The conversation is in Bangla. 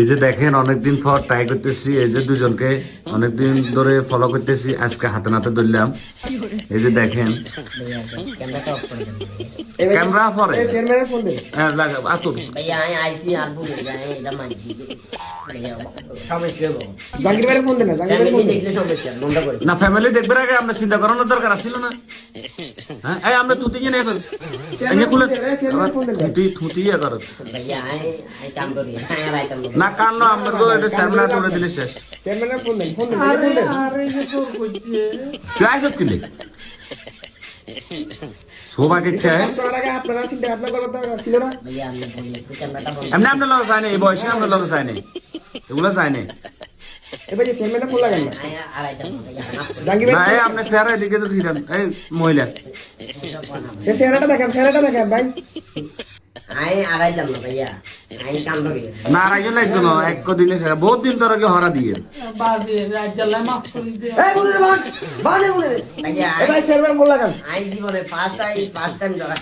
এই যে দেখেন অনেকদিন পর ট্রাই করতেছি, এই যে দুজনকে অনেকদিন ধরে ফলো করতেছি, আজকে হাতে নাতে ধরলাম। এই যে দেখেন ক্যামেরা পরে হ্যাঁ আতুর भैया आए आईसी आप बोल रहे हैं इधर मानছি भैया সমস্যা হবে জাকির ভাইয়ের ফোন দেন না, জাকির ভাইয়ের ফ্যামিলি ফোন দেন। দেখলে সমস্যা মনটা করে না ফ্যামিলি দেখবে আগে আমরা চিন্তা করানোর দরকার ছিল না। হ্যাঁ এই আমরা তুই নিয়ে এখন এই কুলে তুই থুতি ইয়া কর भैया आए आए काम करिए आए आए काम না কান না আমরা তো এটা সামনে তুলে দিলে শেষ। চেয়ারম্যানের ফোন দেন, ফোন দেন, ফোন দেন। তুই আইসত কিলে সৌভাগ্যের চায় করার আগে আপনারা চিন্তা ভাবনা করার দরকার ছিল না। भैया हमने बोली तो कैमरा बंद এমনি আমরা লোক চাই না, এই বয়সে আমরা লোক চাই না, এগুলো চাই না। এবার যে চেয়ারম্যানের ফোন লাগান না। आए आ रहा है भैया জাকির না ভাই এই আপনি চেহারা এদিকে তো খিরান এই মহিলা সে চেহারাটা দেখেন, চেহারাটা দেখেন ভাই। आए आ रहा है भैया आए काम करिए না রাইগে লাগতো না এক দিনে সেরা বহুত দিন তোর আগে হরা দিয়ে এই বলে রে বাদ, বাদে বলে রে। भैया এবার চেয়ারম্যান ফোন লাগান। आई जीवन में फास्ट टाइम जरा